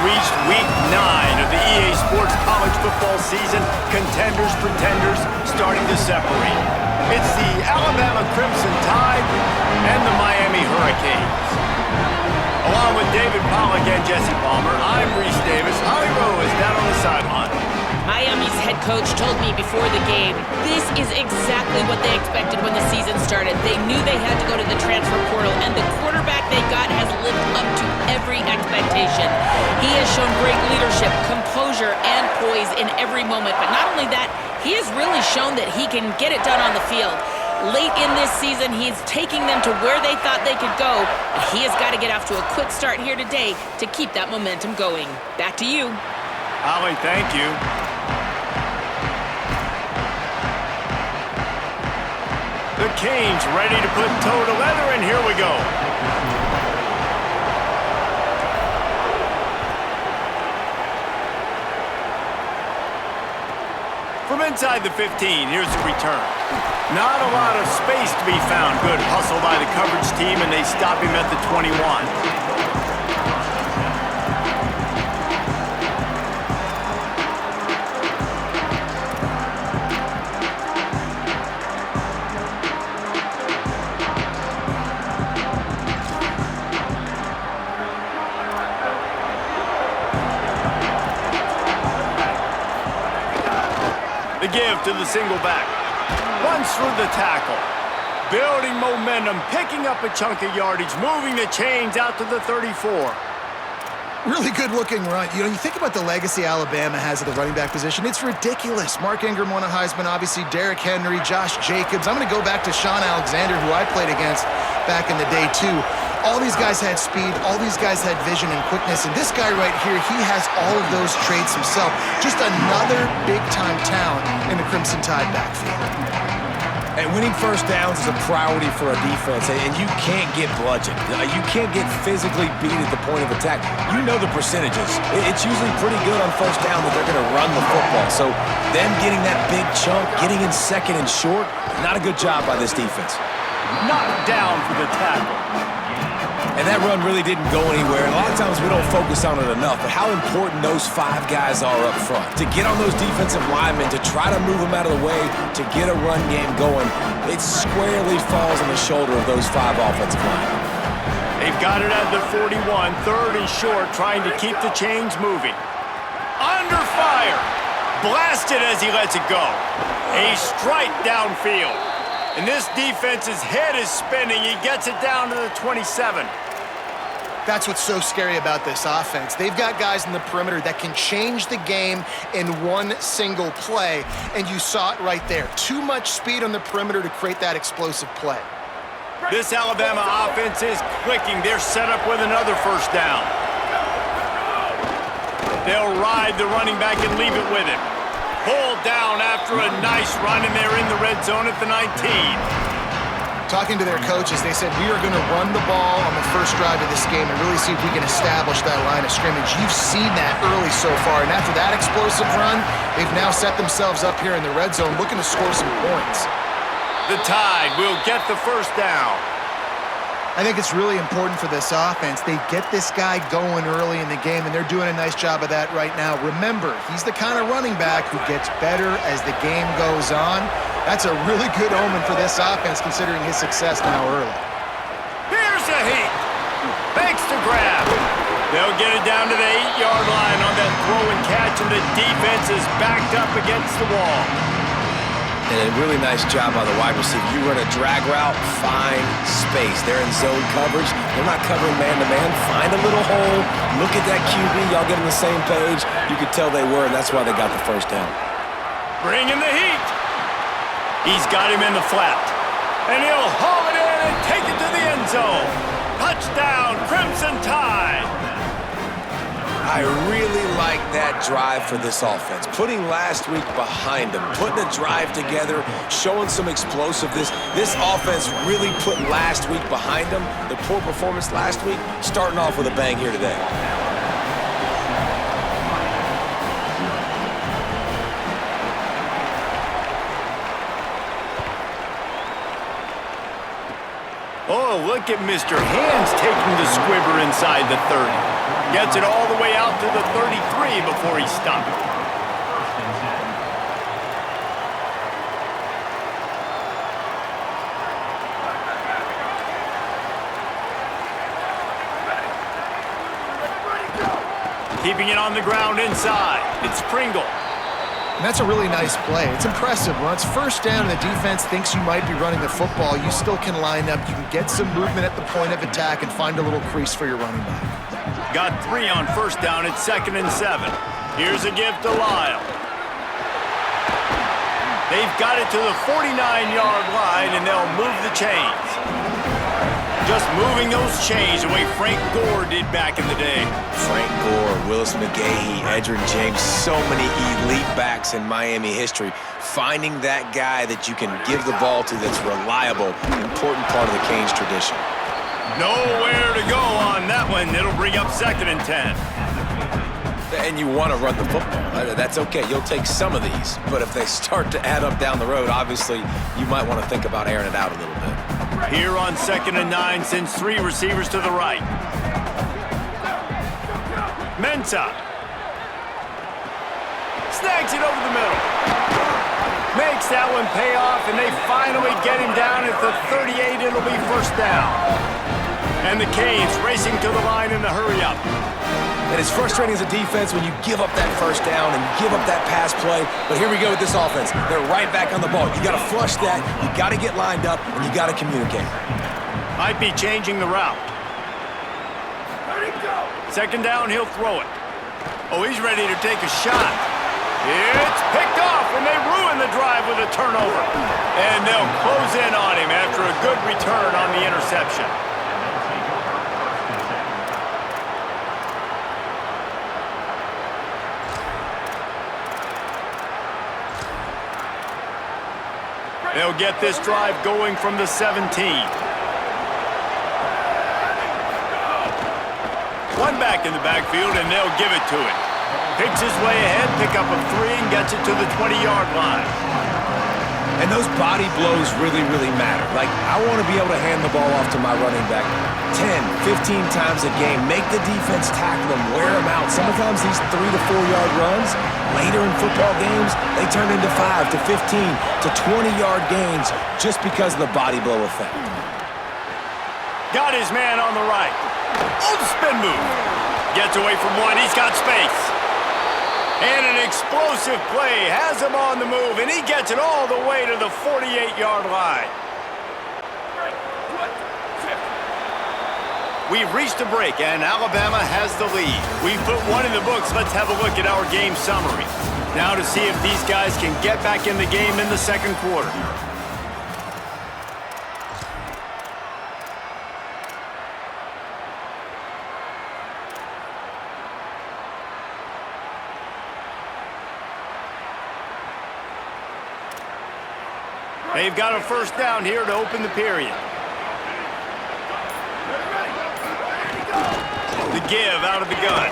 reached week 9 of the EA Sports college football season. Contenders, pretenders, starting to separate. It's the Alabama Crimson Tide and the Miami Hurricanes. Along with David Pollack and Jesse Palmer, I'm Reese Davis. Holly Rowe is down on the sideline. Miami's head coach told me before the game, this is exactly what they expected when the season started. They knew they had to go to the transfer portal, and the quarterback they got has lived up to every expectation. He has shown great leadership, composure, and poise in every moment. But not only that, he has really shown that he can get it done on the field. Late in this season, he's taking them to where they thought they could go, and he has got to get off to a quick start here today to keep that momentum going. Back to you. Holly, thank you. The Canes ready to put toe to leather, and here we go. From inside the 15, here's the return. Not a lot of space to be found. Good hustle by the coverage team, and they stop him at the 21. The give to the single back. Runs through the tackle. Building momentum, picking up a chunk of yardage, moving the chains out to the 34. Really good-looking run. You know, you think about the legacy Alabama has at the running back position. It's ridiculous. Mark Ingram won a Heisman, obviously Derrick Henry, Josh Jacobs. I'm going to go back to Sean Alexander, who I played against back in the day, too. All these guys had speed. All these guys had vision and quickness. And this guy right here, he has all of those traits himself. Just another big-time talent in the Crimson Tide backfield. And winning first downs is a priority for a defense, and you can't get bludgeoned. You can't get physically beat at the point of attack. You know the percentages. It's usually pretty good on first down that they're going to run the football. So them getting that big chunk, getting in second and short, not a good job by this defense. Knocked down for the tackle. And that run really didn't go anywhere. And a lot of times we don't focus on it enough, but how important those 5 guys are up front. To get on those defensive linemen, to try to move them out of the way, to get a run game going, it squarely falls on the shoulder of those 5 offensive linemen. They've got it at the 41, third and short, trying to keep the chains moving. Under fire. Blasted as he lets it go. A strike downfield. And this defense's head is spinning. He gets it down to the 27. That's what's so scary about this offense. They've got guys in the perimeter that can change the game in one single play, and you saw it right there. Too much speed on the perimeter to create that explosive play. This Alabama offense is clicking. They're set up with another first down. They'll ride the running back and leave it with him. Pulled down after a nice run, and they're in the red zone at the 19. Talking to their coaches, they said, we are going to run the ball on the first drive of this game and really see if we can establish that line of scrimmage. You've seen that early so far, and after that explosive run, they've now set themselves up here in the red zone looking to score some points. The Tide will get the first down. I think it's really important for this offense. They get this guy going early in the game, and they're doing a nice job of that right now. Remember, he's the kind of running back who gets better as the game goes on. That's a really good omen for this offense, considering his success now early. Here's a heat. Banks to grab. They'll get it down to the 8-yard line on that throw and catch, and the defense is backed up against the wall. And a really nice job by the wide receiver. You run a drag route, find space. They're in zone coverage. They're not covering man-to-man. Find a little hole. Look at that QB. Y'all get on the same page. You could tell they were, and that's why they got the first down. Bring in the heat. He's got him in the flat. And he'll haul it in and take it to the end zone. Touchdown, Crimson Tide. I really like that drive for this offense. Putting last week behind them, putting a drive together, showing some explosiveness. This offense really put last week behind them. The poor performance last week, starting off with a bang here today. Oh, look at Mr. Hands taking the squibber inside the 30. Gets it all the way out to the 33 before he stopped. Keeping it on the ground inside. It's Pringle. And that's a really nice play. It's impressive. When it's first down and the defense thinks you might be running the football, you still can line up. You can get some movement at the point of attack and find a little crease for your running back. Got 3 on first down. It's 2nd and 7. Here's a give to Lyle. They've got it to the 49-yard line, and they'll move the chains. Just moving those chains the way Frank Gore did back in the day. Frank Gore, Willis McGahee, Edgerrin James, so many elite backs in Miami history. Finding that guy that you can give the ball to that's reliable, important part of the Canes tradition. Nowhere to go on that one. It'll bring up 2nd and 10. And you want to run the football. That's okay. You'll take some of these. But if they start to add up down the road, obviously, you might want to think about airing it out a little bit. Here on 2nd and 9, sends 3 receivers to the right. Mensah. Snags it over the middle. Makes that one pay off, and they finally get him down at the 38. It'll be first down. And the Canes racing to the line in the hurry-up. And it's frustrating as a defense when you give up that first down and give up that pass play. But here we go with this offense. They're right back on the ball. You got to flush that. You got to get lined up, and you got to communicate. Might be changing the route. 2nd down, he'll throw it. Oh, he's ready to take a shot. It's picked off, and they ruin the drive with a turnover. And they'll close in on him after a good return on the interception. They'll get this drive going from the 17. One back in the backfield, and they'll give it to him. Picks his way ahead, pick up a 3, and gets it to the 20-yard line. And those body blows really, really matter. Like, I want to be able to hand the ball off to my running back 10, 15 times a game. Make the defense tackle them, wear them out. Sometimes these 3 to 4 yard runs, later in football games, they turn into 5 to 15 to 20-yard gains just because of the body blow effect. Got his man on the right. Oh, the spin move. Gets away from one. He's got space. And an explosive play has him on the move, and he gets it all the way to the 48-yard line. We've reached a break, and Alabama has the lead. We've put 1 in the books. Let's have a look at our game summary. Now to see if these guys can get back in the game in the 2nd quarter. They've got a first down here to open the period. The give out of the gun.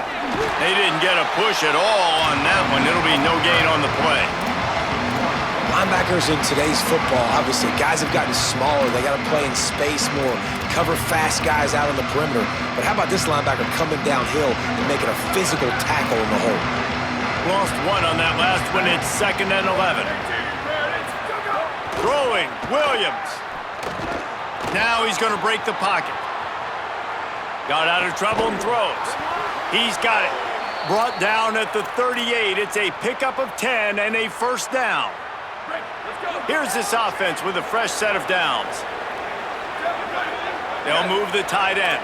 They didn't get a push at all on that one. It'll be no gain on the play. Linebackers in today's football, obviously, guys have gotten smaller. They got to play in space more, cover fast guys out on the perimeter. But how about this linebacker coming downhill and making a physical tackle in the hole? Lost 1 on that last one. It's 2nd and 11. Throwing, Williams. Now he's going to break the pocket. Got out of trouble and throws. He's got it. Brought down at the 38. It's a pickup of 10 and a first down. Here's this offense with a fresh set of downs. They'll move the tight end.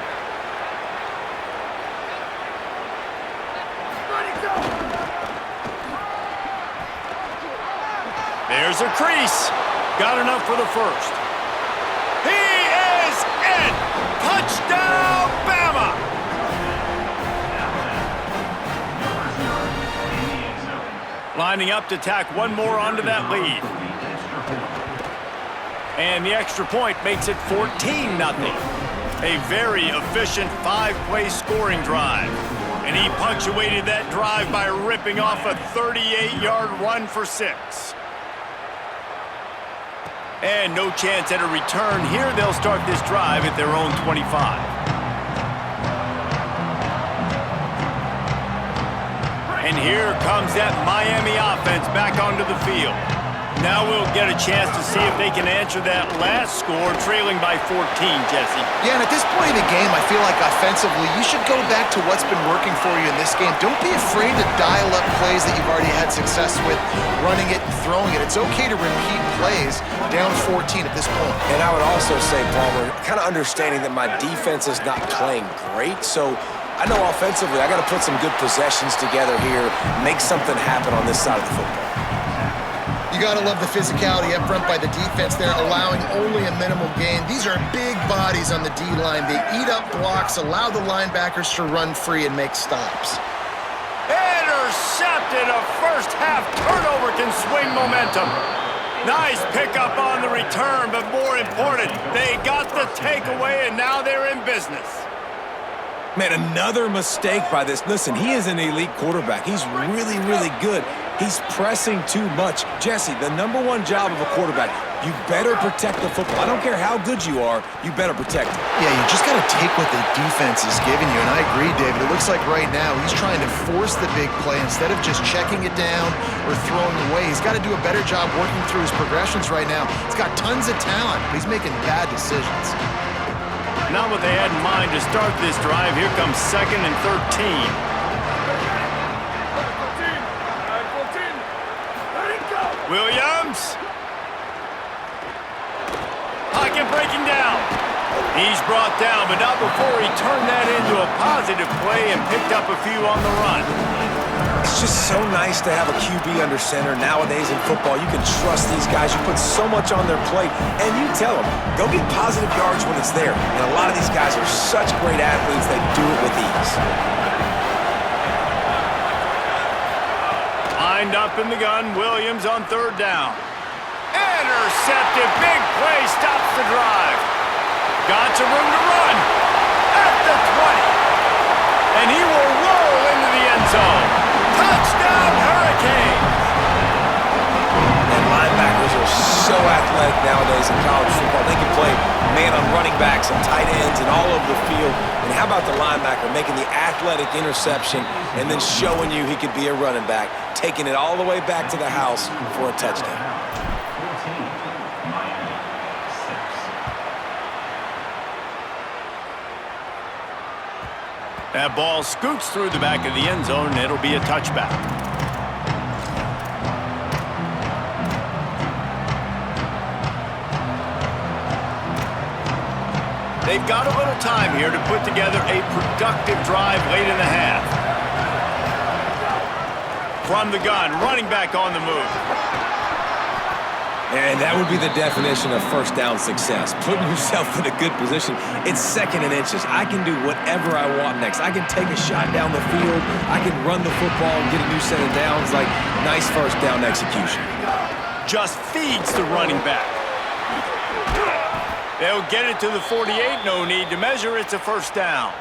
There's a crease. Got enough for the first. He is in! Touchdown, Bama! Lining up to tack 1 more onto that lead. And the extra point makes it 14-0. A very efficient 5-play scoring drive. And he punctuated that drive by ripping off a 38-yard run for 6. And no chance at a return here. They'll start this drive at their own 25. And here comes that Miami offense back onto the field. Now we'll get a chance to see if they can answer that last score, trailing by 14, Jesse. Yeah, and at this point in the game, I feel like offensively, you should go back to what's been working for you in this game. Don't be afraid to dial up plays that you've already had success with, running it and throwing it. It's okay to repeat plays down 14 at this point. And I would also say, Palmer, kind of understanding that my defense is not playing great, so I know offensively I got to put some good possessions together here, make something happen on this side of the football. You got to love the physicality up front by the defense there, allowing only a minimal gain. These are big bodies on the D-line. They eat up blocks, allow the linebackers to run free and make stops. Intercepted. A first-half turnover can swing momentum. Nice pickup on the return, but more important, they got the takeaway, and now they're in business. Man, another mistake by this. Listen, he is an elite quarterback. He's really, really good. He's pressing too much. Jesse, the number one job of a quarterback, you better protect the football. I don't care how good you are, you better protect it. Yeah, you just got to take what the defense is giving you, and I agree, David. It looks like right now he's trying to force the big play instead of just checking it down or throwing away. He's got to do a better job working through his progressions right now. He's got tons of talent, but he's making bad decisions. Not what they had in mind to start this drive. Here comes 2nd and 13. Williams. Pocket breaking down. He's brought down, but not before he turned that into a positive play and picked up a few on the run. It's just so nice to have a QB under center. Nowadays in football, you can trust these guys. You put so much on their plate, and you tell them, go get positive yards when it's there. And a lot of these guys are such great athletes, they do it with ease. Lined up in the gun, Williams on 3rd down. Intercepted, big play, stops the drive. Got some room to run at the 20. And he will roll into the end zone. Touchdown, Hurricanes! And linebackers are so athletic nowadays in college football. They can play man on running backs and tight ends and all over the field. And how about the linebacker making the athletic interception and then showing you he could be a running back, taking it all the way back to the house for a touchdown. That ball scoots through the back of the end zone, and it'll be a touchback. They've got a little time here to put together a productive drive late in the half. From the gun, running back on the move. And that would be the definition of first down success, putting yourself in a good position. It's 2nd and inches. I can do whatever I want next. I can take a shot down the field. I can run the football and get a new set of downs. Like, nice first down execution. Just feeds the running back. They'll get it to the 48. No need to measure. It's a first down.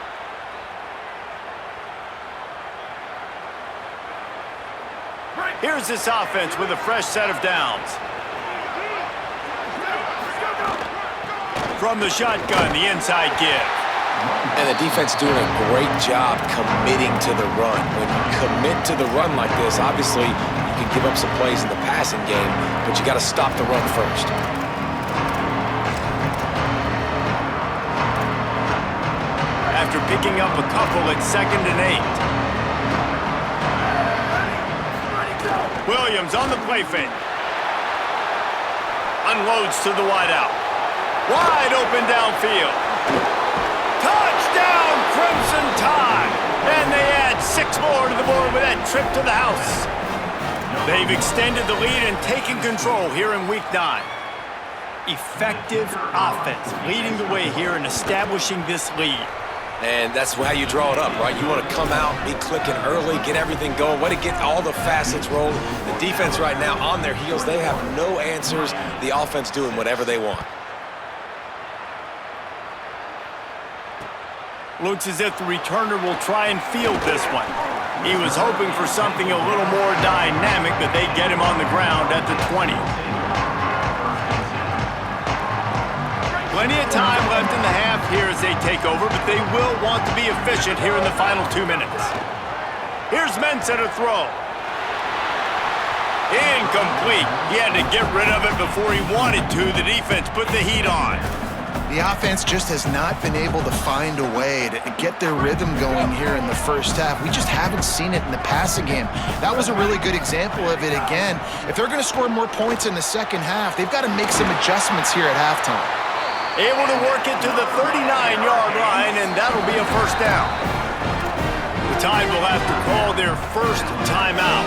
Here's this offense with a fresh set of downs. From the shotgun, the inside give. And the defense doing a great job committing to the run. When you commit to the run like this, obviously you can give up some plays in the passing game, but you got to stop the run first. After picking up a couple at 2nd and 8. Williams on the play fake. Unloads to the wideout. Wide open downfield. Touchdown, Crimson Tide! And they add 6 more to the board with that trip to the house. They've extended the lead and taken control here in Week 9. Effective offense leading the way here and establishing this lead. And that's how you draw it up, right? You want to come out, be clicking early, get everything going, let it get all the facets rolling. The defense right now on their heels, they have no answers. The offense doing whatever they want. Looks as if the returner will try and field this one. He was hoping for something a little more dynamic, but they get him on the ground at the 20. Plenty of time left in the half here as they take over, but they will want to be efficient here in the final 2 minutes. Here's Mensa to throw. Incomplete. He had to get rid of it before he wanted to. The defense put the heat on. The offense just has not been able to find a way to get their rhythm going here in the first half. We just haven't seen it in the passing game. That was a really good example of it again. If they're going to score more points in the second half, they've got to make some adjustments here at halftime. Able to work it to the 39-yard line, and that'll be a first down. The Tide will have to call their first timeout.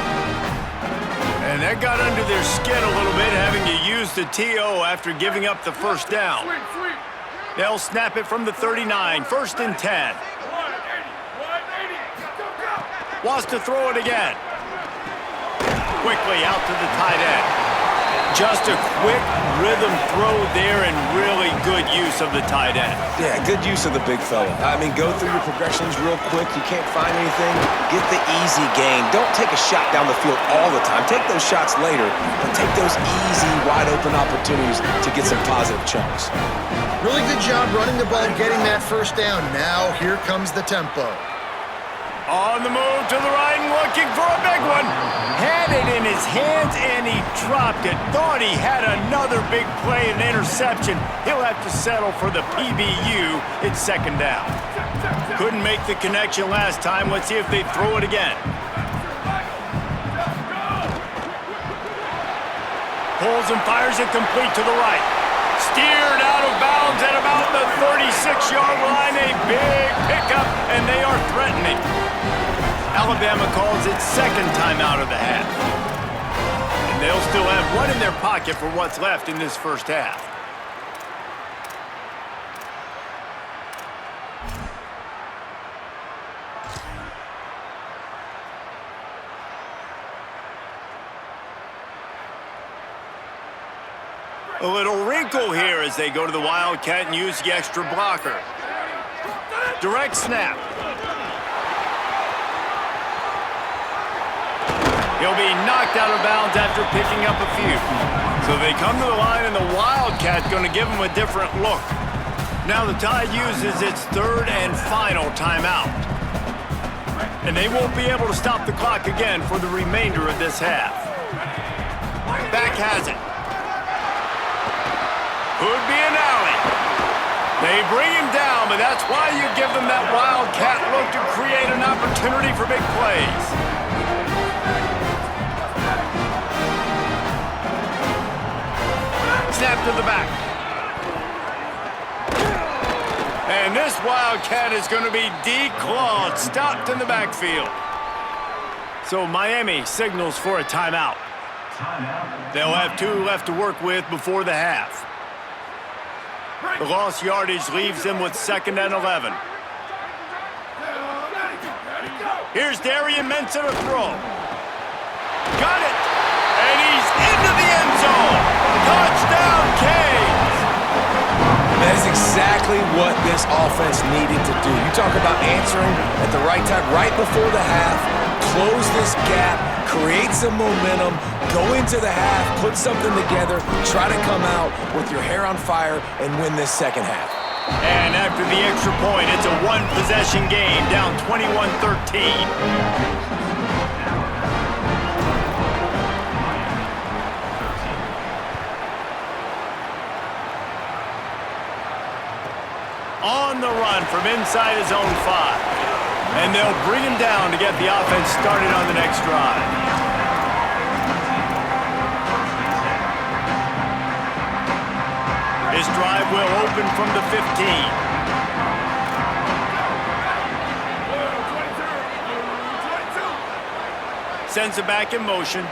And that got under their skin a little bit, having to use the TO after giving up the first down. They'll snap it from the 39, 1st and 10. Wants to throw it again. Quickly out to the tight end. Just a quick rhythm throw there and really good use of the tight end. Yeah, good use of the big fella. I mean, go through your progressions real quick. You can't find anything. Get the easy gain. Don't take a shot down the field all the time. Take those shots later, but take those easy, wide-open opportunities to get some positive chunks. Really good job running the ball, getting that first down. Now here comes the tempo. On the move to the right and looking for a big one. Had it in his hands and he dropped it. Thought he had another big play and interception. He'll have to settle for the PBU. It's second down. Couldn't make the connection last time. Let's see if they throw it again. Pulls and fires it complete to the right. Steered out of bounds at about the 36-yard line. A big pickup, and they are threatening. Alabama calls its second timeout of the half. And they'll still have one in their pocket for what's left in this first half. A little wrinkle here as they go to the Wildcat and use the extra blocker. Direct snap. He'll be knocked out of bounds after picking up a few. So they come to the line, and the Wildcat's going to give them a different look. Now the Tide uses its third and final timeout. And they won't be able to stop the clock again for the remainder of this half. Back has it. Could be an alley. They bring him down, but that's why you give them that Wildcat look to create an opportunity for big plays. Snap to the back. And this Wildcat is going to be declawed, stopped in the backfield. So Miami signals for a timeout. They'll have 2 left to work with before the half. The lost yardage leaves them with 2nd and 11. Here's Darian Mensa to throw. Got it! And he's into the end zone! Touchdown, Canes! That is exactly what this offense needed to do. You talk about answering at the right time, right before the half, close this gap, create some momentum, go into the half, put something together, try to come out with your hair on fire and win this second half. And after the extra point, it's a one-possession game, down 21-13. On the run from inside his own 5. And they'll bring him down to get the offense started on the next drive. This drive will open from the 15. Sends it back in motion.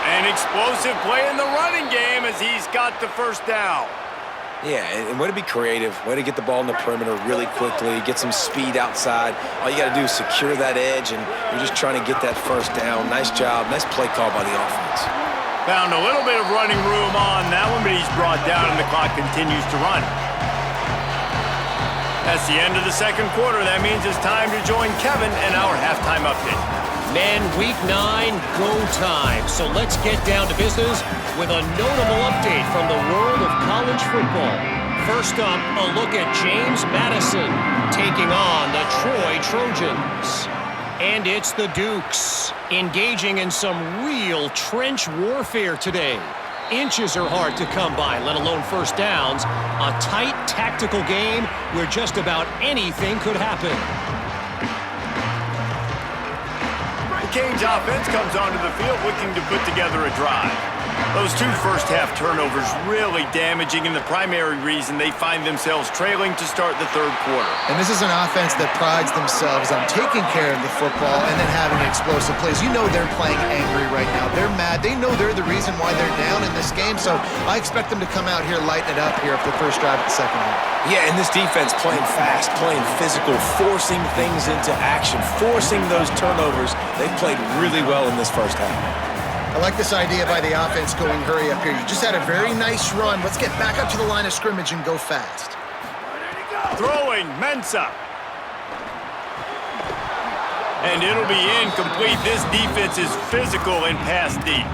An explosive play in the running game as he's got the first down. Yeah, and way to be creative, way to get the ball in the perimeter really quickly, get some speed outside. All you got to do is secure that edge, and you're just trying to get that first down. Nice job, nice play call by the offense. Found a little bit of running room on that one, but he's brought down, and the clock continues to run. That's the end of the second quarter. That means it's time to join Kevin in our halftime update. Men, week 9, go time. So let's get down to business with a notable update from the world of college football. First up, a look at James Madison taking on the Troy Trojans. And it's the Dukes engaging in some real trench warfare today. Inches are hard to come by, let alone first downs. A tight tactical game where just about anything could happen. The Canes offense comes onto the field looking to put together a drive. Those two first-half turnovers really damaging, and the primary reason they find themselves trailing to start the third quarter. And this is an offense that prides themselves on taking care of the football and then having explosive plays. You know they're playing angry right now. They're mad. They know they're the reason why they're down in this game, so I expect them to come out here, lighten it up here for the first drive of the second half. Yeah, and this defense playing fast, playing physical, forcing things into action, forcing those turnovers. They've played really well in this first half. I like this idea by the offense going hurry up here. You just had a very nice run. Let's get back up to the line of scrimmage and go fast. Throwing, Mensah. And it'll be incomplete. This defense is physical and pass deep.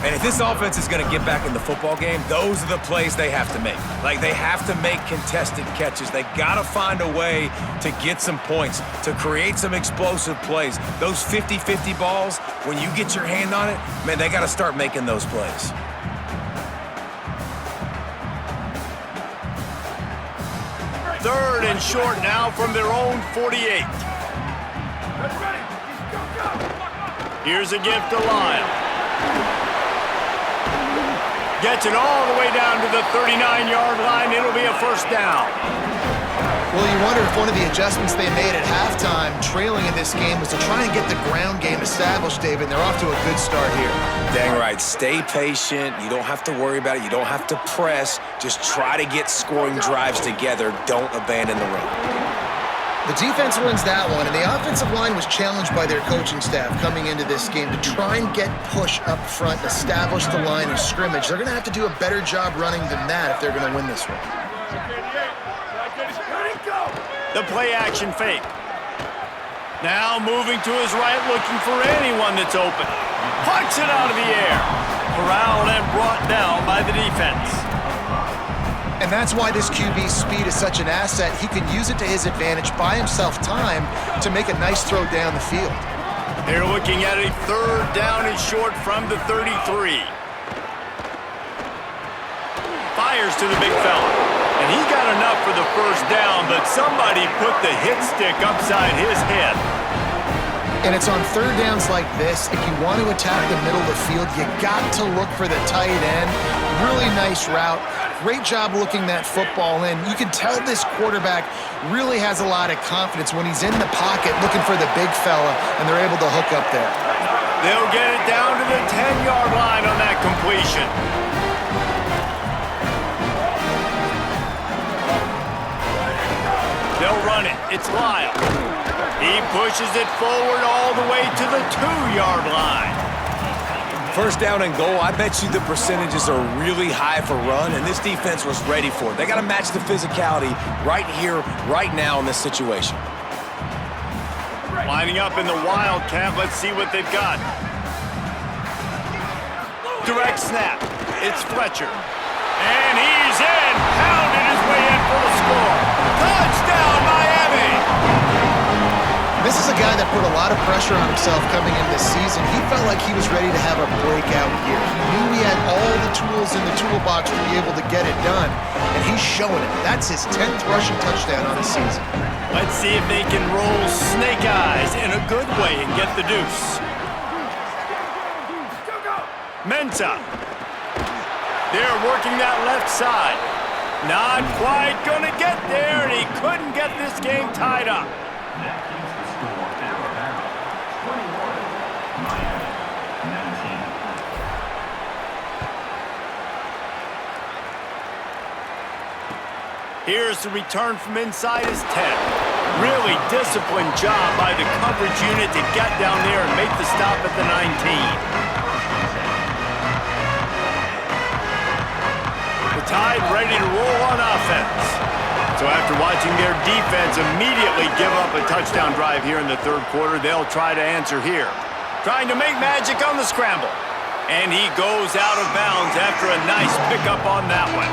And if this offense is going to get back in the football game, those are the plays they have to make. Like, they have to make contested catches. They got to find a way to get some points, to create some explosive plays. Those 50-50 balls, when you get your hand on it, man, they got to start making those plays. Third and short now from their own 48. Here's a gift to Lyle. Gets it all the way down to the 39-yard line. It'll be a first down. Well, you wonder if one of the adjustments they made at halftime, trailing in this game, was to try and get the ground game established, David. They're off to a good start here. Dang right. Stay patient. You don't have to worry about it. You don't have to press. Just try to get scoring drives together. Don't abandon the run. The defense wins that one, and the offensive line was challenged by their coaching staff coming into this game to try and get push up front and establish the line of scrimmage. They're going to have to do a better job running than that if they're going to win this one. The play action fake. Now moving to his right, looking for anyone that's open. Punch it out of the air. Corralled and brought down by the defense. And that's why this QB's speed is such an asset. He can use it to his advantage, buy himself time to make a nice throw down the field. They're looking at a third down and short from the 33. Fires to the big fella. And he got enough for the first down, but somebody put the hit stick upside his head. And it's on third downs like this, if you want to attack the middle of the field, you got to look for the tight end. Really nice route. Great job looking that football in. You can tell this quarterback really has a lot of confidence when he's in the pocket looking for the big fella, and they're able to hook up there. They'll get it down to the 10-yard line on that completion. They'll run it. It's Lyle. He pushes it forward all the way to the 2-yard line. First down and goal, I bet you the percentages are really high for run, and this defense was ready for it. They got to match the physicality right here, right now in this situation. Lining up in the Wildcat. Let's see what they've got. Direct snap. It's Fletcher. And he's in. Pounded his way in for the score. Touchdown, Miami! This is a guy that put a lot of pressure on himself coming into this season. He felt like he was ready to have a breakout year. He knew he had all the tools in the toolbox to be able to get it done, and he's showing it. That's his 10th rushing touchdown on the season. Let's see if they can roll snake eyes in a good way and get the deuce. Mensah. They're working that left side. Not quite gonna get there, and he couldn't get this game tied up. Here's the return from inside his 10. Really disciplined job by the coverage unit to get down there and make the stop at the 19. The Tide ready to roll on offense. So after watching their defense immediately give up a touchdown drive here in the third quarter, they'll try to answer here. Trying to make magic on the scramble. And he goes out of bounds after a nice pickup on that one.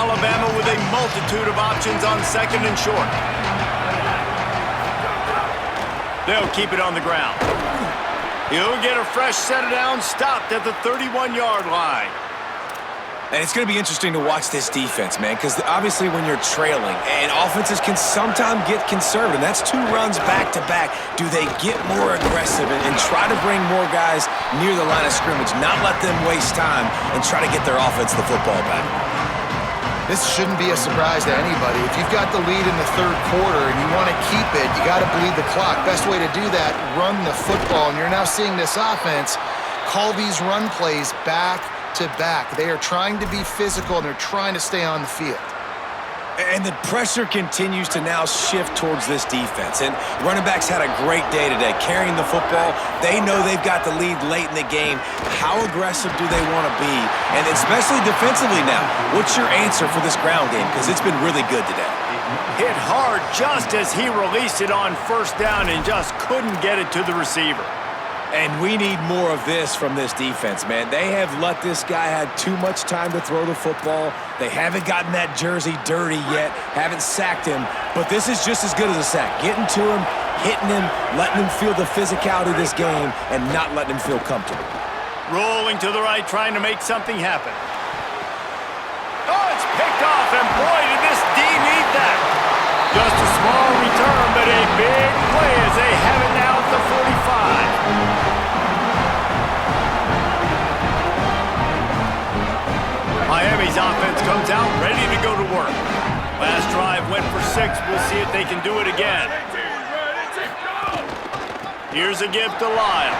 Alabama with a multitude of options on second and short. They'll keep it on the ground. He'll get a fresh set of downs stopped at the 31-yard line. And it's going to be interesting to watch this defense, man, because obviously when you're trailing, and offenses can sometimes get conservative. That's 2 runs back-to-back. Do they get more aggressive and try to bring more guys near the line of scrimmage, not let them waste time, and try to get their offense the football back? This shouldn't be a surprise to anybody. If you've got the lead in the third quarter and you want to keep it, you got to bleed the clock. Best way to do that, run the football. And you're now seeing this offense call these run plays back to back. They are trying to be physical, and they're trying to stay on the field. And the pressure continues to now shift towards this defense. And running backs had a great day today, carrying the football. They know they've got the lead late in the game. How aggressive do they want to be? And especially defensively now, what's your answer for this ground game? Because it's been really good today. Hit hard just as he released it on first down and just couldn't get it to the receiver. And we need more of this from this defense, man. They have let this guy have too much time to throw the football. They haven't gotten that jersey dirty yet, haven't sacked him. But this is just as good as a sack. Getting to him, hitting him, letting him feel the physicality of this game, and not letting him feel comfortable. Rolling to the right, trying to make something happen. Oh, it's picked off, and boy, did this D need that. Just a small return, but a big play as they have it now at the 45. Miami's offense comes out ready to go to work. Last drive went for 6. We'll see if they can do it again. Here's a gift to Lyle.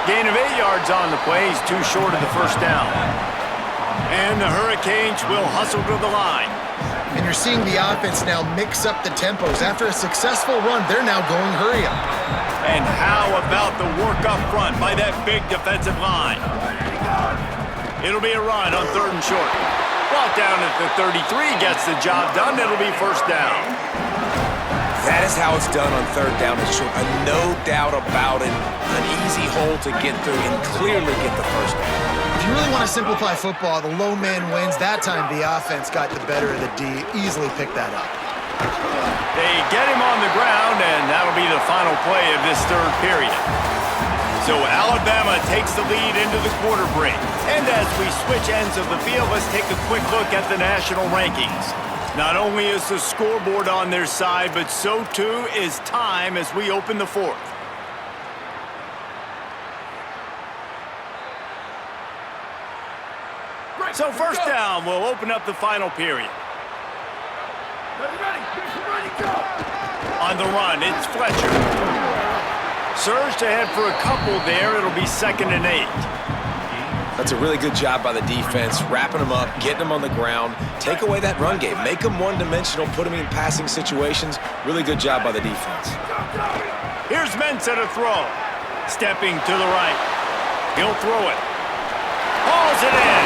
Gain of 8 yards on the play. He's too short of the first down. And the Hurricanes will hustle to the line. And you're seeing the offense now mix up the tempos. After a successful run, they're now going hurry up. And how about the work up front by that big defensive line? It'll be a run on 3rd and short. Brought down at the 33, gets the job done. It'll be first down. That is how it's done on 3rd down and short. No doubt about it. An easy hole to get through and clearly get the first down. If you really want to simplify football, the low man wins. That time the offense got the better of the D. Easily picked that up. They get him on the ground, and that'll be the final play of this 3rd period. So Alabama takes the lead into the quarter break. And as we switch ends of the field, let's take a quick look at the national rankings. Not only is the scoreboard on their side, but so too is time as we open the 4th. So first down will open up the final period. On the run, it's Fletcher. Surged ahead for a couple there. It'll be 2nd and 8. That's a really good job by the defense, wrapping them up, getting them on the ground, take away that run game, make them one-dimensional, put them in passing situations. Really good job by the defense. Here's Mensah to throw. Stepping to the right. He'll throw it. Hauls it in.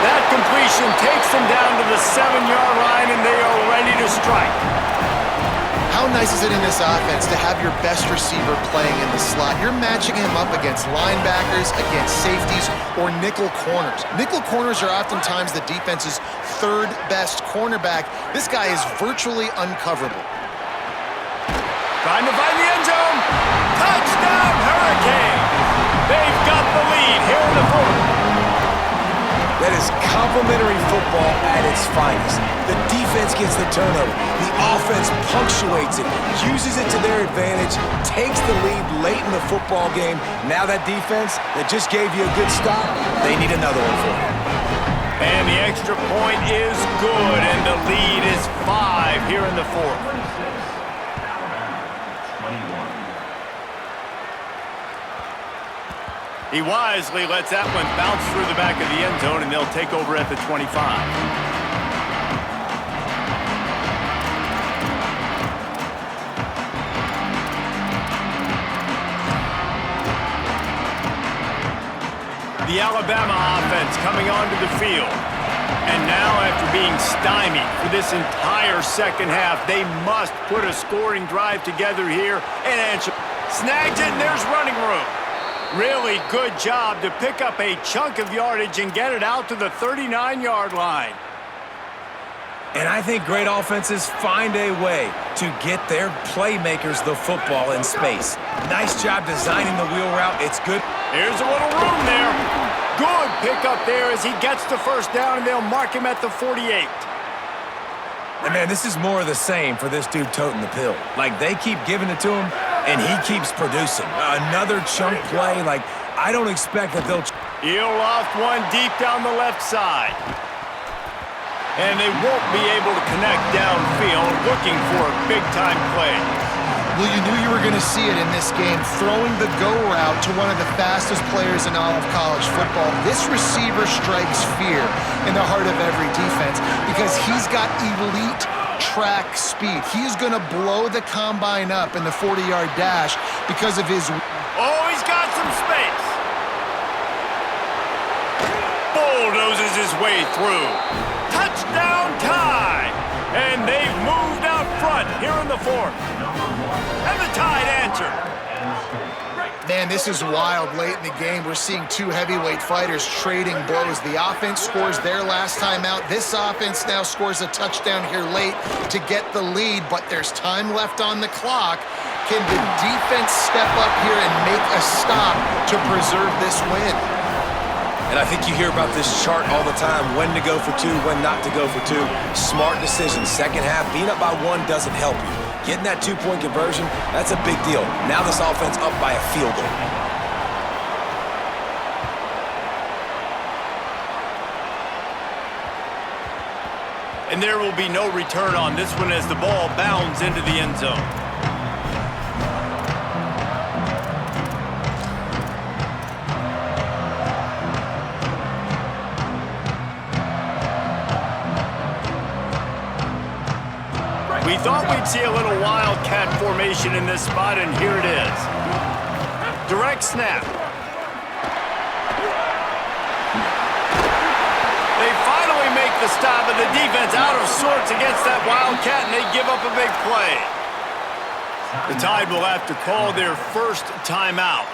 That completion takes them down to the 7-yard line, and they are ready to strike. How nice is it in this offense to have your best receiver playing in the slot? You're matching him up against linebackers, against safeties, or nickel corners. Nickel corners are oftentimes the defense's 3rd best cornerback. This guy is virtually uncoverable. Trying to find the end zone. Touchdown, Hurricane. They've got the lead here in the 4th. That is complimentary football at its finest. The defense gets the turnover. The offense punctuates it, uses it to their advantage, takes the lead late in the football game. Now that defense that just gave you a good stop, they need another one for you. And the extra point is good, and the lead is 5 here in the 4th. He wisely lets that one bounce through the back of the end zone, and they'll take over at the 25. The Alabama offense coming onto the field. And now, after being stymied for this entire second half, they must put a scoring drive together here and answer. Snags it, and there's running room. Really good job to pick up a chunk of yardage and get it out to the 39-yard line. And I think great offenses find a way to get their playmakers the football in space. Nice job designing the wheel route. It's good. Here's a little room there. Good pickup there as he gets the first down, and they'll mark him at the 48. And, man, this is more of the same for this dude toting the pill. Like, they keep giving it to him, and he keeps producing. Another chunk play. Like, I don't expect that they'll... He'll loft one deep down the left side. And they won't be able to connect downfield, looking for a big-time play. Well, you knew you were going to see it in this game, throwing the go route to one of the fastest players in all of college football. This receiver strikes fear in the heart of every defense because he's got elite track speed. He is going to blow the combine up in the 40-yard dash because of his... Oh, he's got some space. Bulldozes his way through. Touchdown time! And they've moved out front here in the fourth. And the Tide answer. Man, this is wild late in the game. We're seeing two heavyweight fighters trading blows. The offense scores their last time out. This offense now scores a touchdown here late to get the lead, but there's time left on the clock. Can the defense step up here and make a stop to preserve this win? And I think you hear about this chart all the time, when to go for two, when not to go for two. Smart decision. Second half, being up by one doesn't help you. Getting that two-point conversion, that's a big deal. Now this offense up by a field goal. And there will be no return on this one as the ball bounds into the end zone. We thought we'd see a little wildcat formation in this spot, and here it is. Direct snap. They finally make the stop, and the defense out of sorts against that wildcat, and they give up a big play. The Tide will have to call their first timeout.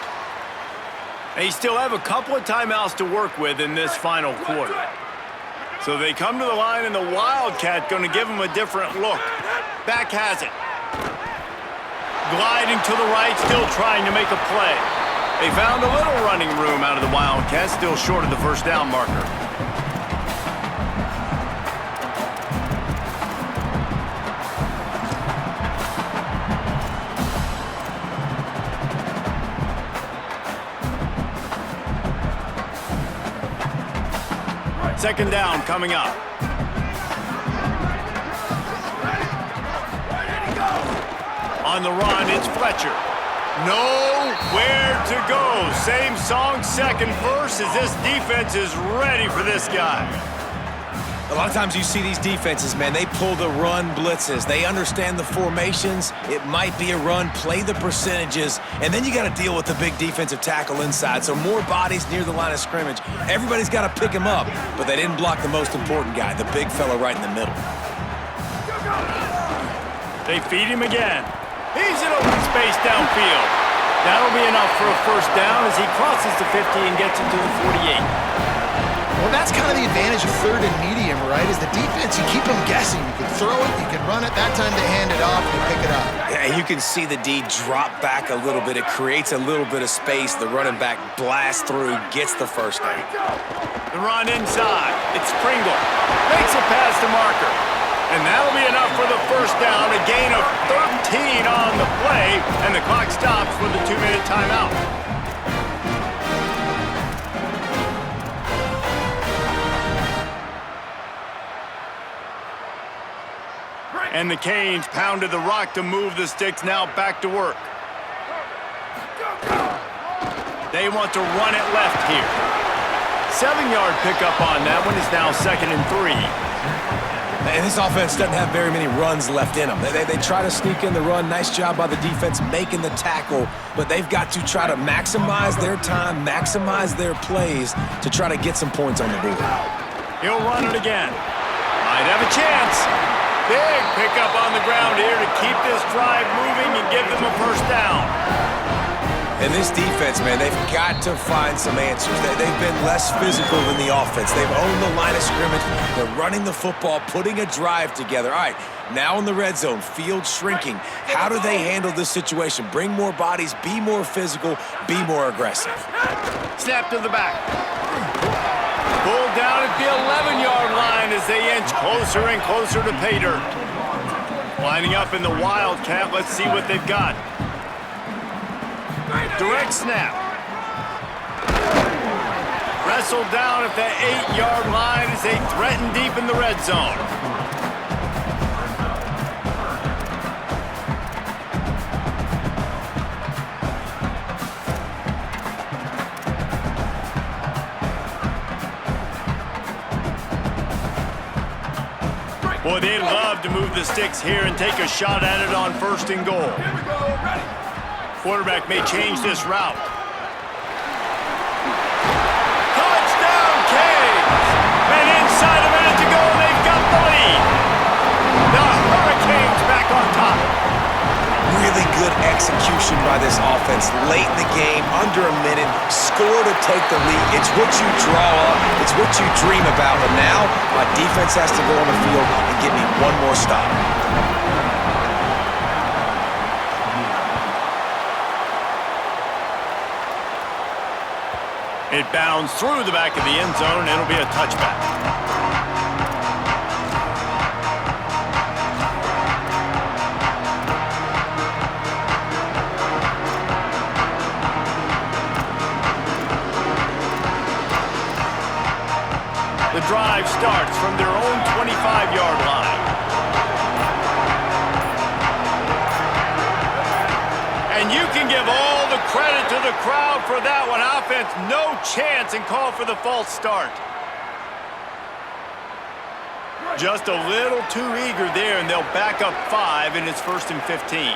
They still have a couple of timeouts to work with in this final quarter. So they come to the line, and the wildcat going to give them a different look. Back has it. Gliding to the right, still trying to make a play. They found a little running room out of the Wildcats, still short of the first down marker. Second down coming up. On the run, it's Fletcher. Nowhere to go. Same song, second verse, as this defense is ready for this guy. A lot of times you see these defenses, man, they pull the run blitzes. They understand the formations. It might be a run, play the percentages, and then you got to deal with the big defensive tackle inside. So more bodies near the line of scrimmage. Everybody's got to pick him up, but they didn't block the most important guy, the big fella right in the middle. They feed him again. He's in open space downfield. That'll be enough for a first down as he crosses the 50 and gets it to the 48. Well, that's kind of the advantage of third and medium, right? Is the defense, you keep them guessing. You can throw it, you can run it. That time they hand it off and pick it up. Yeah, you can see the D drop back a little bit. It creates a little bit of space. The running back blasts through, gets the first down. The run inside. It's Pringle. Makes it past the marker. And that'll be enough for the first down. A gain of 13 on the play. And the clock stops for the 2-minute timeout. And the Canes pounded the rock to move the sticks, now back to work. They want to run it left here. 7-yard pickup on that one. Is now 2nd and 3. And this offense doesn't have very many runs left in them. They try to sneak in the run. Nice job by the defense making the tackle, but they've got to try to maximize their time, maximize their plays to try to get some points on the board. He'll run it again. Might have a chance. Big pickup on the ground here to keep this drive moving and give them a first down. And this defense, man, they've got to find some answers. They've been less physical than the offense. They've owned the line of scrimmage. They're running the football, putting a drive together. All right, now in the red zone, field shrinking. How do they handle this situation? Bring more bodies, be more physical, be more aggressive. Snap to the back. Pulled down at the 11-yard line as they inch closer and closer to pay dirt. Lining up in the Wildcat. Let's see what they've got. Direct snap. Wrestled down at the 8-yard line as they threaten deep in the red zone. Boy, they'd love to move the sticks here and take a shot at it on 1st and goal. Quarterback may change this route. Touchdown, Canes! And inside a minute to go, they've got the lead. The Hurricanes back on top. Really good execution by this offense. Late in the game, under a minute, score to take the lead. It's what you draw up. It's what you dream about. But now, my defense has to go on the field and give me one more stop. It bounds through the back of the end zone, and it'll be a touchback. The drive starts from their own 25-yard line. And you can give all the credit to the crowd for that one. Offense, no chance, and call for the false start. Just a little too eager there, and they'll back up 5, and it's 1st and 15.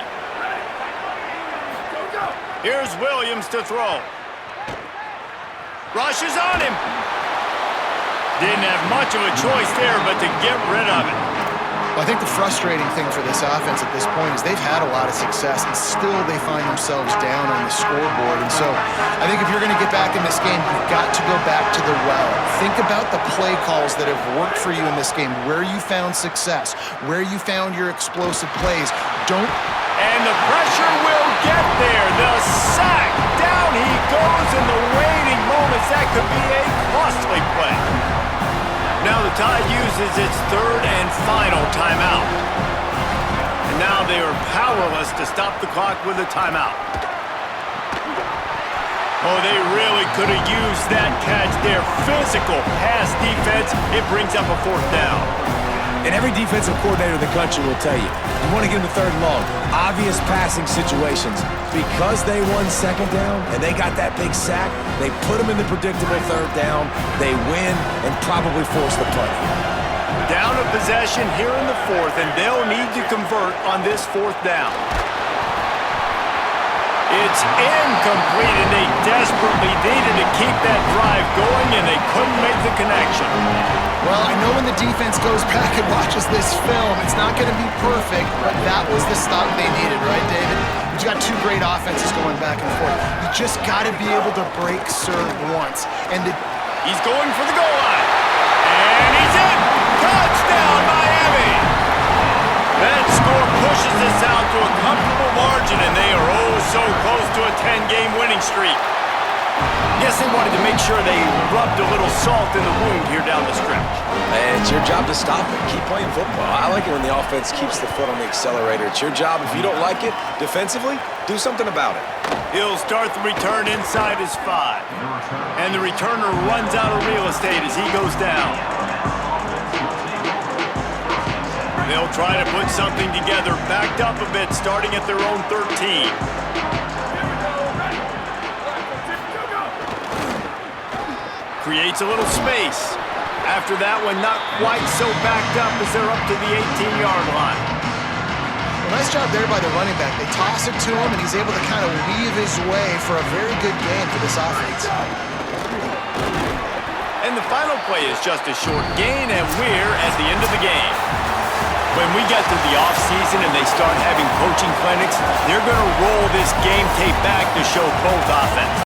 Here's Williams to throw. Rushes on him. Didn't have much of a choice there, but to get rid of it. Well, I think the frustrating thing for this offense at this point is they've had a lot of success, and still they find themselves down on the scoreboard. And so I think if you're going to get back in this game, you've got to go back to the well. Think about the play calls that have worked for you in this game, where you found success, where you found your explosive plays. And the pressure will get there. The sack. Down he goes in the waiting moments. That could be a costly play. Now the Tide uses its 3rd and final timeout. And now they are powerless to stop the clock with a timeout. Oh, they really could have used that catch there. Physical pass defense. It brings up a 4th down. And every defensive coordinator in the country will tell you, you want to get them to 3rd and long, obvious passing situations. Because they won 2nd down and they got that big sack, they put them in the predictable 3rd down, they win, and probably force the punt. Down a possession here in the 4th, and they'll need to convert on this 4th down. It's incomplete, and they desperately needed to keep that drive going, and they couldn't make the connection. Well, I know when the defense goes back and watches this film, it's not going to be perfect, but that was the stop they needed, right, David? You got 2 great offenses going back and forth. You just got to be able to break serve once. And he's going for the goal line. And he's in! Touchdown, Miami! That score pushes us out to a comfortable margin, and they are oh so close to a 10-game winning streak. Guess they wanted to make sure they rubbed a little salt in the wound here down the stretch. And it's your job to stop it. Keep playing football. I like it when the offense keeps the foot on the accelerator. It's your job. If you don't like it defensively, do something about it. He'll start the return inside his 5. And the returner runs out of real estate as he goes down. They'll try to put something together, backed up a bit, starting at their own 13. Creates a little space. After that one, not quite so backed up as they're up to the 18-yard line. Well, nice job there by the running back. They toss it to him, and he's able to kind of weave his way for a very good gain for this offense. And the final play is just a short gain, and we're at the end of the game. When we get to the offseason and they start having coaching clinics, they're going to roll this game tape back to show both offense.